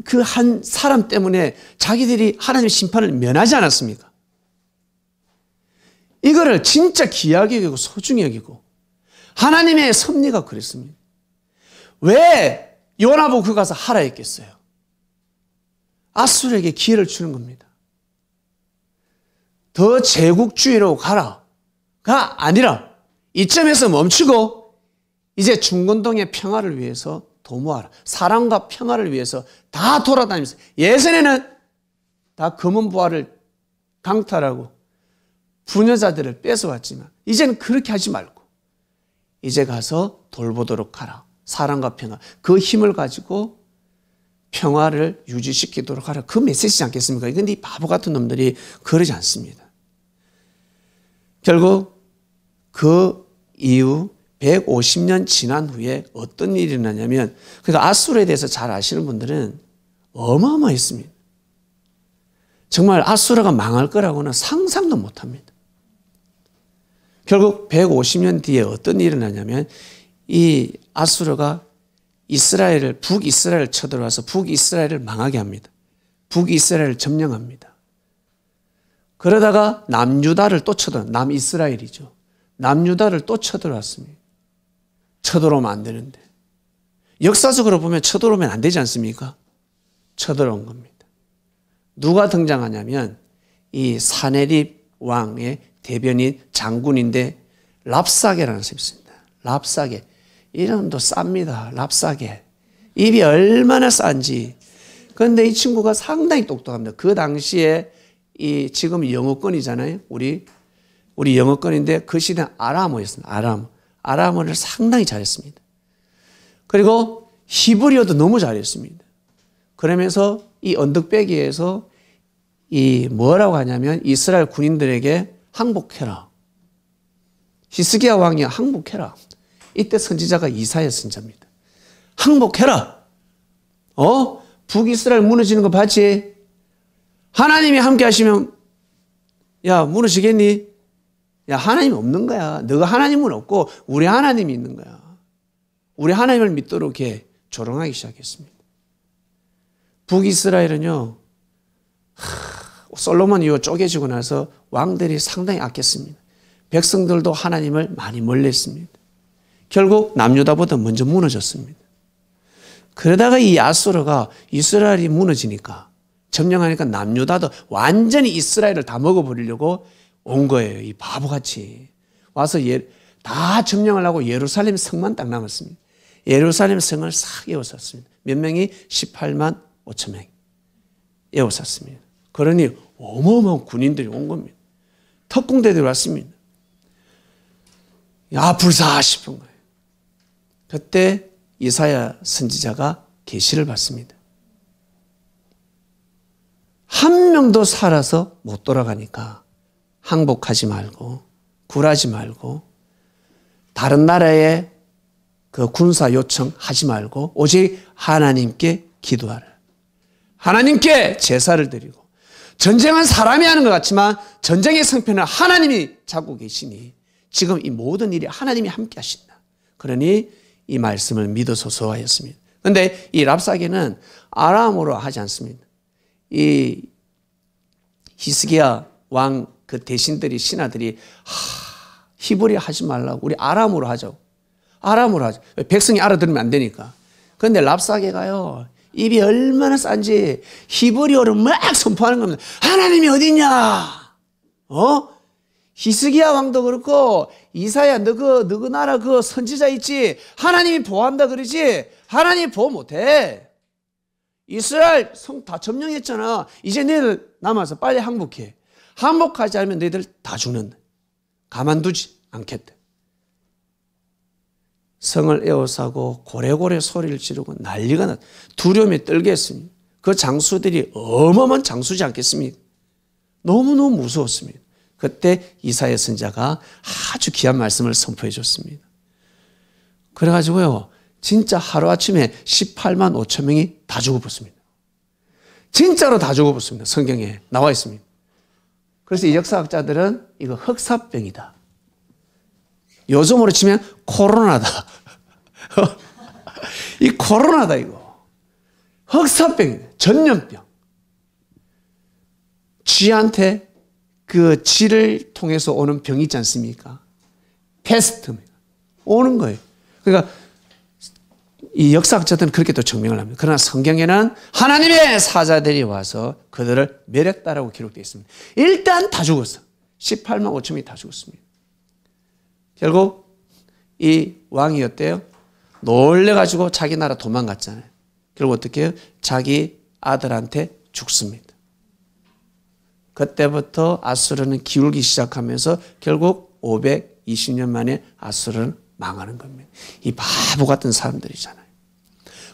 그 한 사람 때문에 자기들이 하나님의 심판을 면하지 않았습니까? 이거를 진짜 귀하게 여기고 소중히 여기고 하나님의 섭리가 그랬습니다. 왜 요나 보고 가서 하라 했겠어요? 아수르에게 기회를 주는 겁니다. 더 제국주의로 가라가 아니라 이점에서 멈추고 이제 중건동의 평화를 위해서 도모하라. 사랑과 평화를 위해서 다 돌아다니면서, 예전에는 다 검은 보화를 강탈하고 부녀자들을 뺏어왔지만 이제는 그렇게 하지 말고 이제 가서 돌보도록 하라. 사랑과 평화, 그 힘을 가지고 평화를 유지시키도록 하라. 그 메시지지 않겠습니까? 그런데 이 바보 같은 놈들이 그러지 않습니다. 결국 그 이후 150년 지난 후에 어떤 일이 일어나냐면, 그러니까 아수르에 대해서 잘 아시는 분들은 어마어마했습니다. 정말 아수르가 망할 거라고는 상상도 못합니다. 결국 150년 뒤에 어떤 일이 일어나냐면, 이 아수르가 북이스라엘을 쳐들어와서 북이스라엘을 망하게 합니다. 북이스라엘을 점령합니다. 그러다가 남유다를 또 남이스라엘이죠. 남유다를 또 쳐들어왔습니다. 쳐들어오면 안 되는데. 역사적으로 보면 쳐들어오면 안 되지 않습니까? 쳐들어온 겁니다. 누가 등장하냐면 이 사네립 왕의 대변인 장군인데 랍사게라는 사람이 있습니다. 랍사게. 이름도 쌉니다. 랍사게. 입이 얼마나 싼지. 그런데 이 친구가 상당히 똑똑합니다. 그 당시에 지금 영어권이잖아요. 우리 영어권인데 그 시대는 아람어였습니다. 아람어를 상당히 잘했습니다. 그리고 히브리어도 너무 잘했습니다. 그러면서 이 언덕배기에서 뭐라고 하냐면 이스라엘 군인들에게 항복해라. 히스기야 왕이 항복해라. 이때 선지자가 이사야 선지자입니다. 항복해라. 북이스라엘 무너지는 거 봤지? 하나님이 함께 하시면 야 무너지겠니? 야 하나님 없는 거야. 너가 하나님은 없고 우리 하나님이 있는 거야. 우리 하나님을 믿도록 해. 조롱하기 시작했습니다. 북이스라엘은요, 솔로몬 이후 쪼개지고 나서 왕들이 상당히 악했습니다. 백성들도 하나님을 많이 멀리했습니다. 결국 남유다보다 먼저 무너졌습니다. 그러다가 이 아수르가 이스라엘이 무너지니까, 점령하니까 남유다도 완전히 이스라엘을 다 먹어버리려고 온 거예요. 이 바보같이 와서 다 점령을 하고 예루살렘 성만 딱 남았습니다. 예루살렘 성을 싹 에워쌌습니다. 몇 명이? 18만 5천 명이 에워쌌습니다. 그러니 어마어마한 군인들이 온 겁니다. 특공대들이 왔습니다. 야 불사 싶은 거예요. 그때 이사야 선지자가 계시를 받습니다. 한 명도 살아서 못 돌아가니까 항복하지 말고 굴하지 말고 다른 나라에 그 군사 요청하지 말고 오직 하나님께 기도하라. 하나님께 제사를 드리고, 전쟁은 사람이 하는 것 같지만 전쟁의 성패는 하나님이 잡고 계시니 지금 이 모든 일이 하나님이 함께 하신다. 그러니 이 말씀을 믿어소서 하였습니다. 그런데 이 랍사게는 아람어로 하지 않습니다. 이 히스기야 왕 그 대신들이, 신하들이 히브리 하지 말라고 우리 아람어로 하자고. 아람어로 하자. 백성이 알아들으면 안 되니까. 그런데 랍사게가요, 입이 얼마나 싼지 히브리어로 막 선포하는 겁니다. 하나님이 어딨냐? 히스기야 왕도 그렇고 이사야 너그 나라 그 선지자 있지? 하나님이 보호한다 그러지? 하나님이 보호 못해. 이스라엘 성 다 점령했잖아. 이제 너희들 남아서 빨리 항복해. 항복하지 않으면 너희들 다 죽는다. 가만두지 않겠다. 성을 에워싸고 고래고래 소리를 지르고 난리가 났다. 두려움에 떨게 했습니다. 그 장수들이 어마어마한 장수지 않겠습니까? 너무너무 무서웠습니다. 그때 이사야 선지자가 아주 귀한 말씀을 선포해 줬습니다. 그래가지고요, 진짜 하루아침에 18만 5천 명이 다 죽어버렸습니다. 진짜로 다 죽어버렸습니다. 성경에 나와 있습니다. 그래서 이 역사학자들은 이거 흑사병이다. 요즘으로 치면 코로나다. 이 코로나다 이거. 흑사병이다. 전염병. 쥐한테 그 쥐를 통해서 오는 병이 있지 않습니까? 패스트입니다. 오는 거예요. 그러니까 이 역사학자들은 그렇게 또 증명을 합니다. 그러나 성경에는 하나님의 사자들이 와서 그들을 멸했다라고 기록되어 있습니다. 일단 다 죽었어. 18만 5천이 다 죽었습니다. 결국 이 왕이었대요. 놀래가지고 자기 나라 도망갔잖아요. 결국 어떻게 해요? 자기 아들한테 죽습니다. 그때부터 아수르는 기울기 시작하면서 결국 520년 만에 아수르는 망하는 겁니다. 이 바보 같은 사람들이잖아요.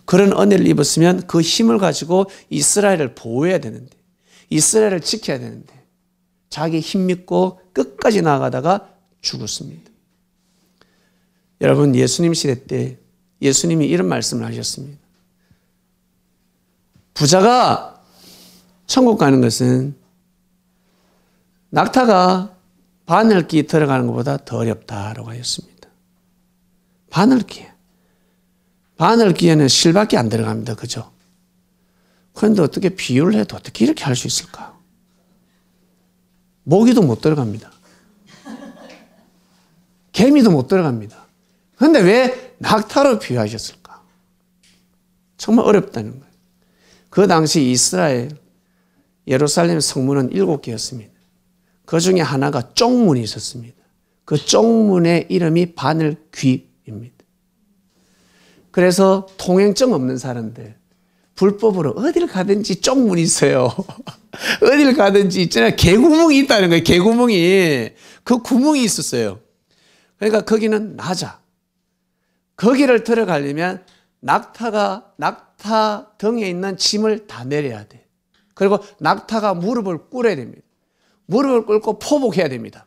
그런 은혜를 입었으면 그 힘을 가지고 이스라엘을 보호해야 되는데, 이스라엘을 지켜야 되는데 자기 힘 믿고 끝까지 나아가다가 죽었습니다. 여러분, 예수님 시대 때 예수님이 이런 말씀을 하셨습니다. 부자가 천국 가는 것은 낙타가 바늘귀 들어가는 것보다 더 어렵다라고 하셨습니다. 바늘귀. 바늘귀에는 실밖에 안 들어갑니다. 그죠? 그런데 어떻게 비유를 해도 어떻게 이렇게 할 수 있을까? 모기도 못 들어갑니다. 개미도 못 들어갑니다. 그런데 왜 낙타로 비유하셨을까? 정말 어렵다는 거예요. 그 당시 이스라엘 예루살렘 성문은 7개였습니다. 그 중에 하나가 쪽문이 있었습니다. 그 쪽문의 이름이 바늘귀입니다. 그래서 통행증 없는 사람들, 불법으로 어딜 가든지 쪽문이 있어요. 어딜 가든지 있잖아요. 개구멍이 있다는 거예요. 개구멍이. 그 구멍이 있었어요. 그러니까 거기는 낮아. 거기를 들어가려면 낙타 등에 있는 짐을 다 내려야 돼. 그리고 낙타가 무릎을 꿇어야 됩니다. 무릎을 꿇고 포복해야 됩니다.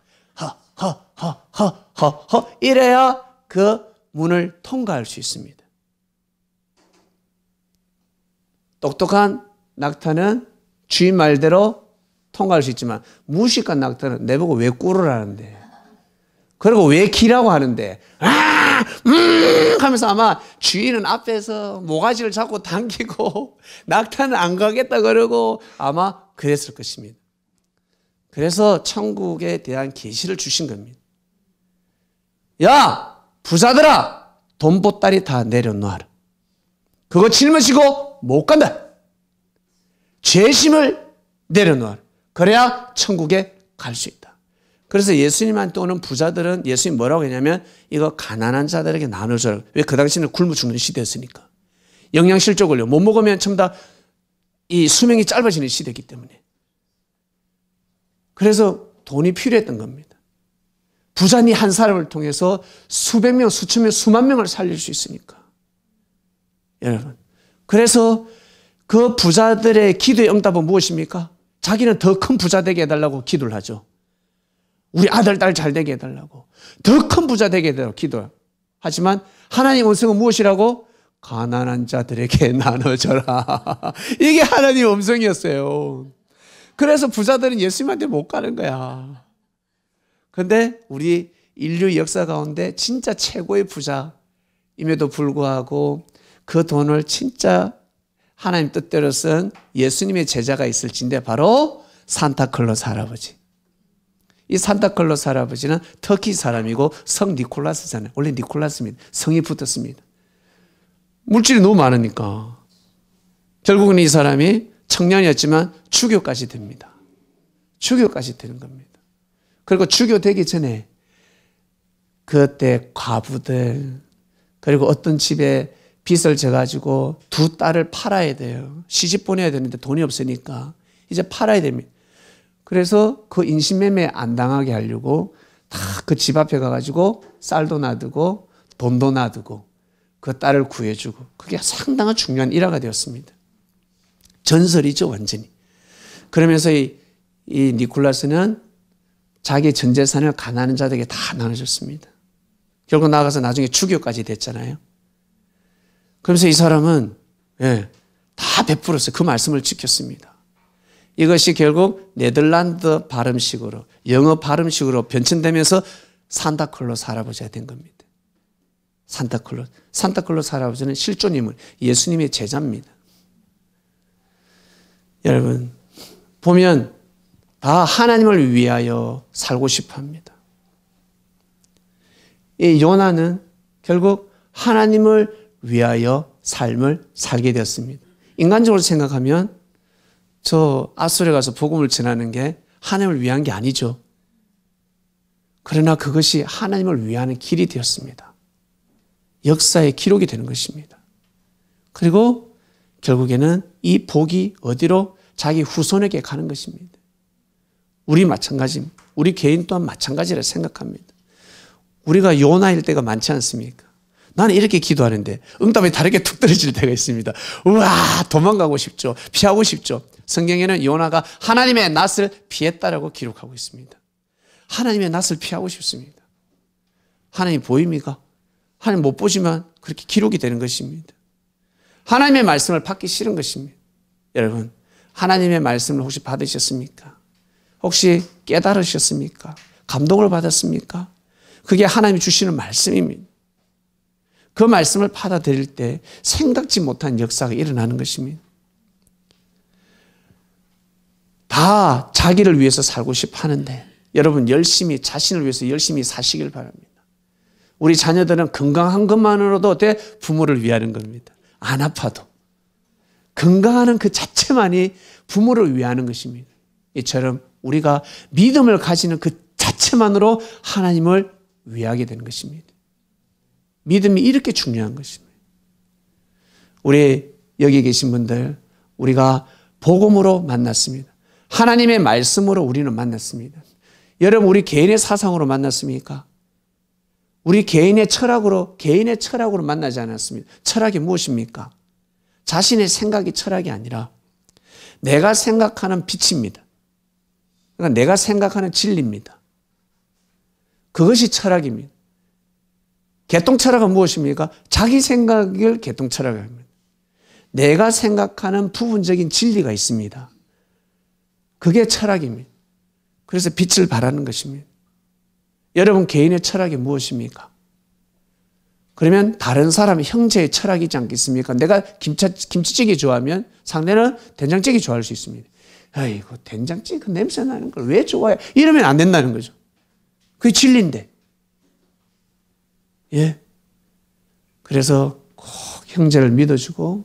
이래야 그 문을 통과할 수 있습니다. 똑똑한 낙타는 주인 말대로 통과할 수 있지만 무식한 낙타는 내보고 왜 꿇으라는데, 그리고 왜 기라고 하는데 하면서 아마 주인은 앞에서 모가지를 잡고 당기고 낙타는 안 가겠다 그러고 아마 그랬을 것입니다. 그래서 천국에 대한 계시를 주신 겁니다. 야, 부자들아, 돈 보따리 다 내려놓아라. 그거 짊어지고 못 간다. 죄심을 내려놓아라. 그래야 천국에 갈 수 있다. 그래서 예수님한테 오는 부자들은 예수님 뭐라고 했냐면 이거 가난한 자들에게 나눠줘라. 왜? 그 당시에는 굶어 죽는 시대였으니까. 영양실조걸요. 못 먹으면 전부 다 이 수명이 짧아지는 시대이기 때문에. 그래서 돈이 필요했던 겁니다. 부자니 한 사람을 통해서 수백 명, 수천 명, 수만 명을 살릴 수 있으니까. 여러분. 그래서 그 부자들의 기도의 응답은 무엇입니까? 자기는 더 큰 부자 되게 해달라고 기도를 하죠. 우리 아들, 딸 잘 되게 해달라고. 더 큰 부자 되게 해달라고 기도해요. 하지만 하나님의 음성은 무엇이라고? 가난한 자들에게 나눠줘라. 이게 하나님의 음성이었어요. 그래서 부자들은 예수님한테 못 가는 거야. 그런데 우리 인류 역사 가운데 진짜 최고의 부자임에도 불구하고 그 돈을 진짜 하나님 뜻대로 쓴 예수님의 제자가 있을진데 바로 산타클로스 할아버지. 이 산타클로스 할아버지는 터키 사람이고 성 니콜라스잖아요. 원래 니콜라스입니다. 성이 붙었습니다. 물질이 너무 많으니까 결국은 이 사람이 청년이었지만 주교까지 됩니다. 주교까지 되는 겁니다. 그리고 주교 되기 전에 그때 과부들, 그리고 어떤 집에 빚을 져가지고 두 딸을 팔아야 돼요. 시집 보내야 되는데 돈이 없으니까 이제 팔아야 됩니다. 그래서 그 인신매매 안 당하게 하려고 다 그 집 앞에 가가지고 쌀도 놔두고 돈도 놔두고 그 딸을 구해주고, 그게 상당한 중요한 일화가 되었습니다. 전설이죠, 완전히. 그러면서 이 니콜라스는 자기 전 재산을 가난한 자들에게 다 나눠줬습니다. 결국 나가서 나중에 주교까지 됐잖아요. 그러면서 이 사람은 다 베풀었어요. 그 말씀을 지켰습니다. 이것이 결국 네덜란드 발음식으로, 영어 발음식으로 변천되면서 산타클로스 할아버지가 된 겁니다. 산타클로스 할아버지는 실존인물, 예수님의 제자입니다. 여러분, 보면 다 하나님을 위하여 살고 싶어 합니다. 이 요나는 결국 하나님을 위하여 삶을 살게 되었습니다. 인간적으로 생각하면 저 아수르에 가서 복음을 전하는 게 하나님을 위한 게 아니죠. 그러나 그것이 하나님을 위하는 길이 되었습니다. 역사의 기록이 되는 것입니다. 그리고 결국에는 이 복이 어디로? 자기 후손에게 가는 것입니다. 우리 마찬가지입니다. 우리 개인 또한 마찬가지라 생각합니다. 우리가 요나일 때가 많지 않습니까? 나는 이렇게 기도하는데 응답이 다르게 툭 떨어질 때가 있습니다. 우와, 도망가고 싶죠. 피하고 싶죠. 성경에는 요나가 하나님의 낯을 피했다라고 기록하고 있습니다. 하나님의 낯을 피하고 싶습니다. 하나님 보입니까? 하나님 못 보지만 그렇게 기록이 되는 것입니다. 하나님의 말씀을 받기 싫은 것입니다. 여러분, 하나님의 말씀을 혹시 받으셨습니까? 혹시 깨달으셨습니까? 감동을 받았습니까? 그게 하나님이 주시는 말씀입니다. 그 말씀을 받아들일 때 생각지 못한 역사가 일어나는 것입니다. 다 자기를 위해서 살고 싶어 하는데 여러분 열심히 자신을 위해서 열심히 사시길 바랍니다. 우리 자녀들은 건강한 것만으로도 부모를 위하는 겁니다. 안 아파도. 건강하는 그 자체만이 부모를 위하는 것입니다. 이처럼 우리가 믿음을 가지는 그 자체만으로 하나님을 위하게 되는 것입니다. 믿음이 이렇게 중요한 것입니다. 우리 여기 계신 분들, 우리가 복음으로 만났습니다. 하나님의 말씀으로 우리는 만났습니다. 여러분, 우리 개인의 사상으로 만났습니까? 우리 개인의 철학으로 만나지 않았습니다. 철학이 무엇입니까? 자신의 생각이 철학이 아니라 내가 생각하는 빛입니다. 그러니까 내가 생각하는 진리입니다. 그것이 철학입니다. 개똥철학은 무엇입니까? 자기 생각을 개똥철학을 합니다. 내가 생각하는 부분적인 진리가 있습니다. 그게 철학입니다. 그래서 빛을 발하는 것입니다. 여러분 개인의 철학이 무엇입니까? 그러면 다른 사람의 형제의 철학이지 않겠습니까? 내가 김치찌개 좋아하면 상대는 된장찌개 좋아할 수 있습니다. 아이고 된장찌개 그 냄새 나는 걸 왜 좋아해? 이러면 안 된다는 거죠. 그게 진리인데. 예. 그래서 꼭 형제를 믿어주고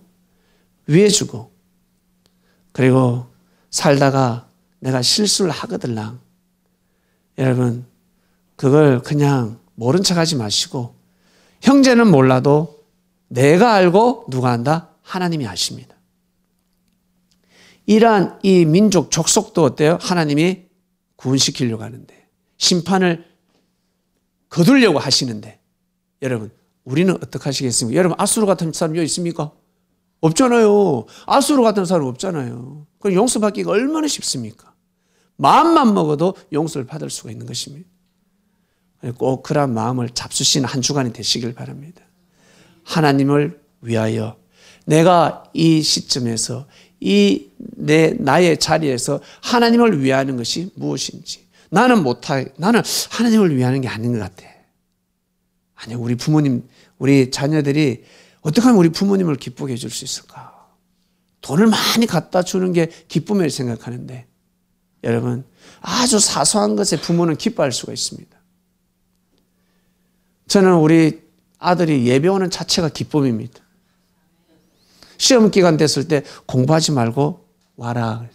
위해주고 그리고 살다가 내가 실수를 하거들랑 여러분 그걸 그냥 모른 척하지 마시고 형제는 몰라도 내가 알고 누가 안다? 하나님이 아십니다. 이러한 이 민족 족속도 어때요? 하나님이 구원시키려고 하는데 심판을 거두려고 하시는데 여러분 우리는 어떻게 하시겠습니까? 여러분 아수르 같은 사람 여기 있습니까? 없잖아요. 아수르 같은 사람 없잖아요. 그럼 용서받기가 얼마나 쉽습니까? 마음만 먹어도 용서를 받을 수가 있는 것입니다. 꼭 그런 마음을 잡수시는 한 주간이 되시길 바랍니다. 하나님을 위하여 내가 이 시점에서 나의 자리에서 하나님을 위하는 것이 무엇인지 나는 하나님을 위하는 게 아닌 것 같아. 아니 우리 부모님 우리 자녀들이 어떻게 하면 우리 부모님을 기쁘게 해줄 수 있을까? 돈을 많이 갖다 주는 게 기쁨이라고 생각하는데 여러분 아주 사소한 것에 부모는 기뻐할 수가 있습니다. 저는 우리 아들이 예배 오는 자체가 기쁨입니다. 시험 기간 됐을 때 공부하지 말고 와라.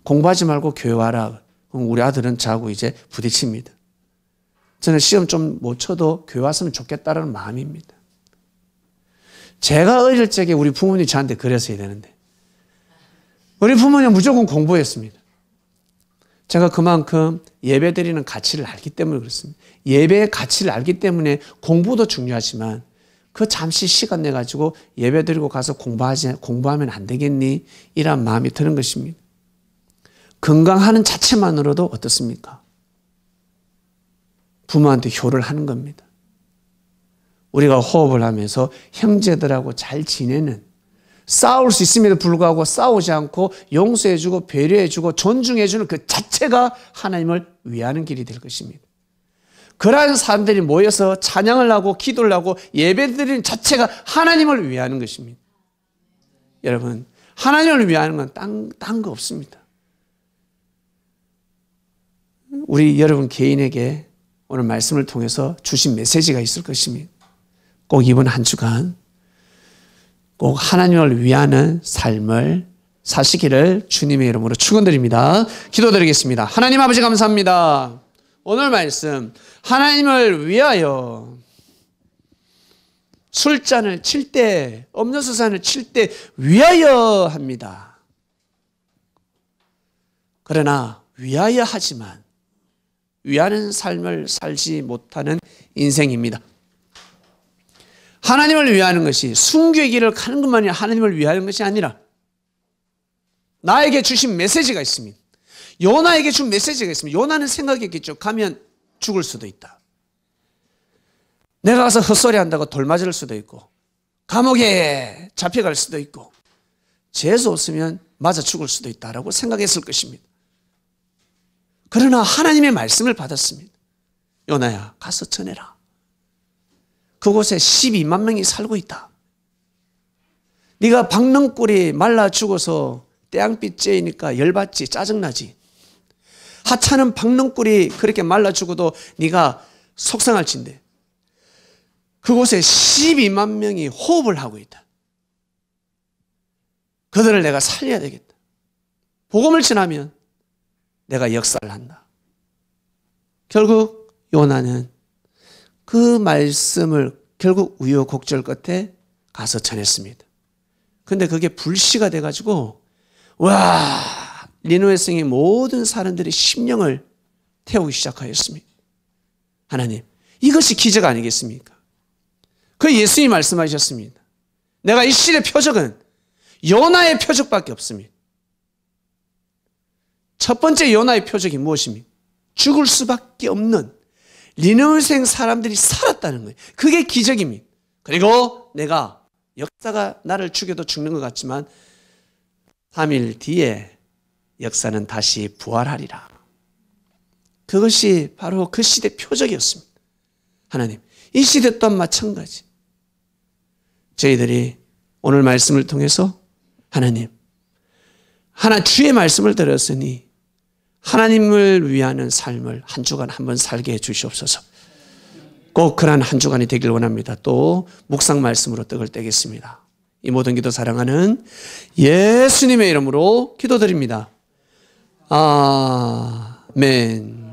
공부하지 말고 교회 와라. 그럼 우리 아들은 자고 이제 부딪힙니다. 저는 시험 좀 못 쳐도 교회 왔으면 좋겠다는 마음입니다. 제가 어릴 적에 우리 부모님이 저한테 그랬어야 되는데 우리 부모님은 무조건 공부했습니다. 제가 그만큼 예배드리는 가치를 알기 때문에 그렇습니다. 예배의 가치를 알기 때문에 공부도 중요하지만 그 잠시 시간 내가지고 예배드리고 가서 공부하면 안 되겠니? 이런 마음이 드는 것입니다. 건강하는 자체만으로도 어떻습니까? 부모한테 효를 하는 겁니다. 우리가 호흡을 하면서 형제들하고 잘 지내는 싸울 수 있음에도 불구하고 싸우지 않고 용서해주고 배려해주고 존중해주는 그 자체가 하나님을 위하는 길이 될 것입니다. 그러한 사람들이 모여서 찬양을 하고 기도를 하고 예배드리는 자체가 하나님을 위하는 것입니다. 여러분 하나님을 위하는 건 딴 거 없습니다. 우리 여러분 개인에게 오늘 말씀을 통해서 주신 메시지가 있을 것입니다. 꼭 이번 한 주간 꼭 하나님을 위하는 삶을 사시기를 주님의 이름으로 축원드립니다. 기도드리겠습니다. 하나님 아버지 감사합니다. 오늘 말씀 하나님을 위하여 술잔을 칠 때, 음료수잔을 칠 때 위하여 합니다. 그러나 위하여 하지만 위하는 삶을 살지 못하는 인생입니다. 하나님을 위하는 것이 순교의 길을 가는 것만이 하나님을 위하는 것이 아니라 나에게 주신 메시지가 있습니다. 요나에게 준 메시지가 있습니다. 요나는 생각했겠죠. 가면 죽을 수도 있다. 내가 가서 헛소리 한다고 돌 맞을 수도 있고 감옥에 잡혀갈 수도 있고 재수 없으면 맞아 죽을 수도 있다라고 생각했을 것입니다. 그러나 하나님의 말씀을 받았습니다. 요나야, 가서 전해라. 그곳에 12만 명이 살고 있다. 네가 박능골이 말라 죽어서 태양빛 쬐니까 열받지, 짜증나지. 하찮은 박능골이 그렇게 말라 죽어도 네가 속상할진데 그곳에 12만 명이 호흡을 하고 있다. 그들을 내가 살려야 되겠다. 복음을 전하면 내가 역사를 한다. 결국 요나는 그 말씀을 결국 우여곡절 끝에 가서 전했습니다. 근데 그게 불씨가 돼가지고 와, 니느웨 성의 모든 사람들의 심령을 태우기 시작하였습니다. 하나님, 이것이 기적 아니겠습니까? 그 예수님이 말씀하셨습니다. 내가 이 시대 표적은 요나의 표적밖에 없습니다. 첫 번째 요나의 표적이 무엇입니까? 죽을 수밖에 없는 니느웨 사람들이 살았다는 거예요. 그게 기적입니다. 그리고 내가 역사가 나를 죽여도 죽는 것 같지만 3일 뒤에 역사는 다시 부활하리라. 그것이 바로 그 시대 표적이었습니다. 하나님, 이 시대 또한 마찬가지. 저희들이 오늘 말씀을 통해서 하나님, 주의 말씀을 들었으니 하나님을 위하는 삶을 한 주간 한번 살게 해 주시옵소서. 꼭 그런 한 주간이 되길 원합니다. 또 묵상 말씀으로 떡을 떼겠습니다. 이 모든 기도 사랑하는 예수님의 이름으로 기도드립니다. 아멘.